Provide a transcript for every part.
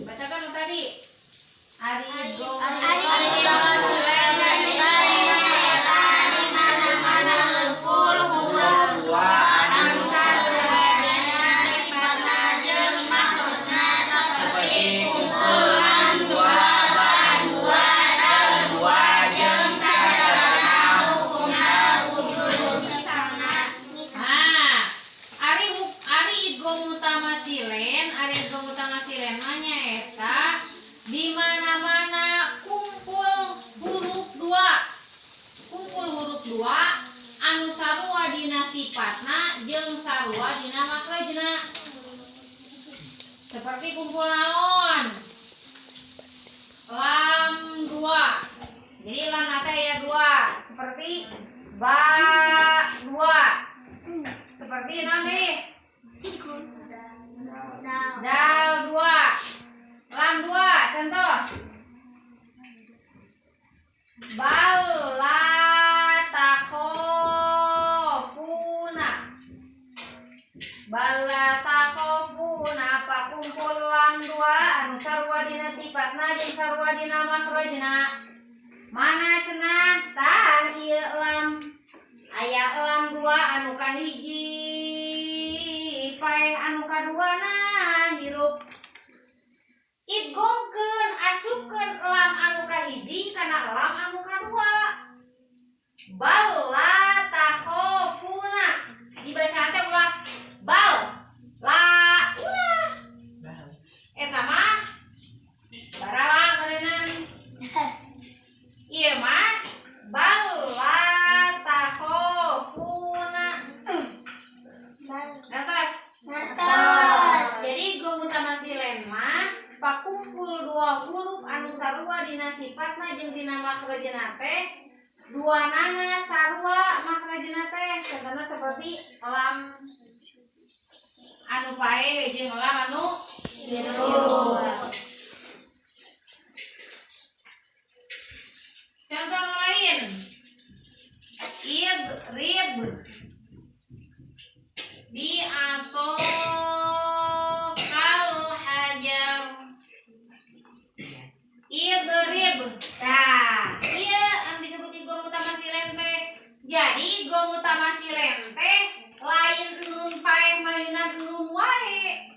Bacakan lu tadi. Arigo di mana-mana kumpul huruf dua anu sarua dina sifatna jeung sarua dina makrajna. Seperti kumpul naon? Lam dua. Jadi lam nate ya dua. Seperti ba dua. Seperti naon nih? Dal dua. Lam dua, contoh. Bala takhofuna. Bala takhofuna apa kumpul lam dua anu sarua dina sifatna jeung sarua dina makrajna. Mana cenah? Tah ieu lam. Aya lam dua anu kahiji pae anu kaduana hirup. Idgomkeun asupkeun lam anu kahiji kana lam anu kadua. Bala takhofuna. Dibaca teh ulah bal la ulah. Eta mah baralang karenan. Ieu mah bala takhofuna. Atas. Jadi gom utama silen mah pakumpul dua huruf anu sarua dina sifatna jeung dina makrajna teh duanana sarua makrajna teh. Contohna seperti lam anu pae jeung lam anu hirup. Contoh lain idrib di asokal hajar. Idrib. Nah, iya yang disebut idgham utama silen teh. Jadi idgham utama silen teh lain nun pae mayunan nun wae.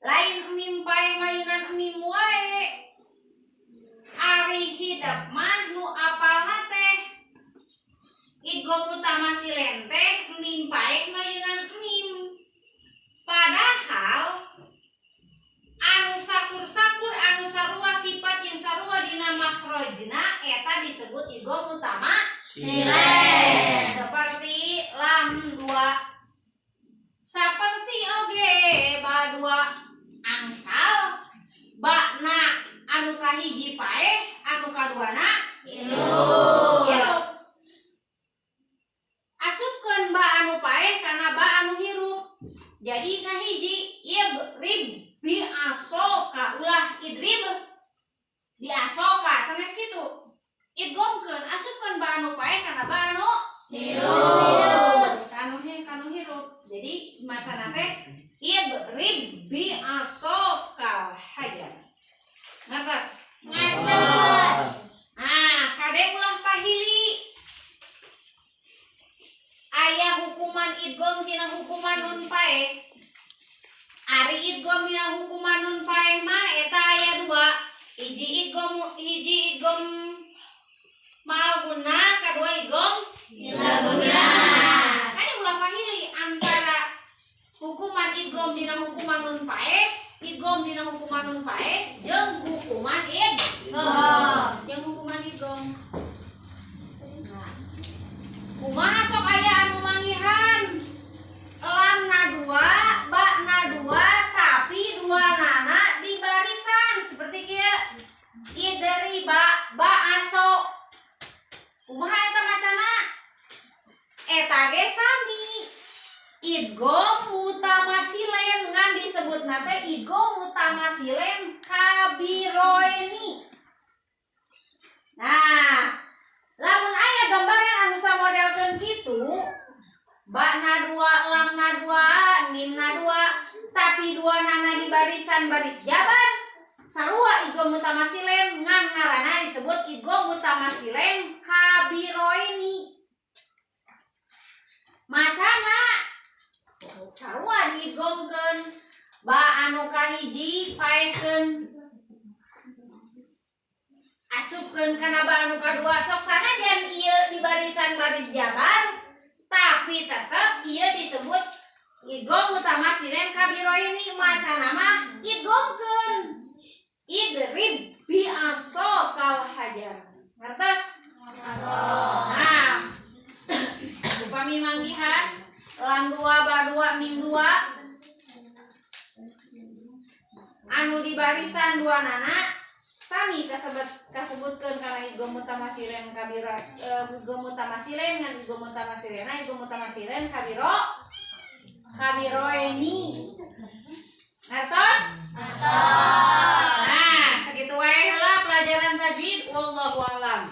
Lain mim pae mayunan mim wae. Ari hidap mah nu apalna teh idgham utama silen teh mim pae mayunan mim. Padahal anu sakur-sakur anu sarua sifat yang sarua dina makrajna eta disebut idgham utama silen. Seperti lam dua. Saperti oge ba dua angsal bakna anu kahiji pae anu kaduana hirup. Asupkeun ba anu pae kana ba anu hirup. Jadi kahiji idrib bi asoka ulah idrib di asoka sanes kitu. Idgomkeun asupkeun ba anu pae kana ba anu hirup. Kanu hirup. Jadi macana teh idrib bi asoka hajar. Ngertos? Ngertos. Nah, kade ulah pahili. Aya hukuman idgham tina hukuman nun pae. Ari idgham dina hukuman nun pae mah eta aya dua. Hiji idgham malguna, kadua idgham ilaguna. Kade ulah pahili antara hukuman idgham dina hukuman nun pae, idgham dina hukuman nun pae jeung hukuman idgham. Jeung hukuman idgham. Nah, kumaha sok aya anu mangihan? Lam na dua, ba na dua, tapi dua nana di barisan seperti kieu. Idriba ba aso. Kumaha eta macana? Eta ge sami. Idgham utama silen ngan disebutna teh idgham utama silen kabiroeni. Nah, lamun aya gambaran anu samodelkeun kitu, ba na dua, lam na dua, mim na dua, tapi dua nana di barisan baris jabar. sarua idgham mutamatsilain ngan ngaranna disebut idgham mutamatsilain kabiroini. Macana sarua diidghamkeun ba anu kahiji paekeun asupkeun kana ba anu kadua sok sanajan ieu di barisan baris jabar tapi tetep ieu disebut idgham mutamatsilain kabiroini. Macana mah idghamkeun idrib bi asokal hajar. Ngertos? Nah, upami manggihan lam 2 ba 2 mim 2 anu di barisan 2 nana sami kasebutkeun kana idgham mutamatsilain kabiro idgham mutamatsilain ngan idgham mutamatsilain kabiroeni. Ngertos? Nah, segitu wae heula pelajaran tajwid. Wallahu a'lam.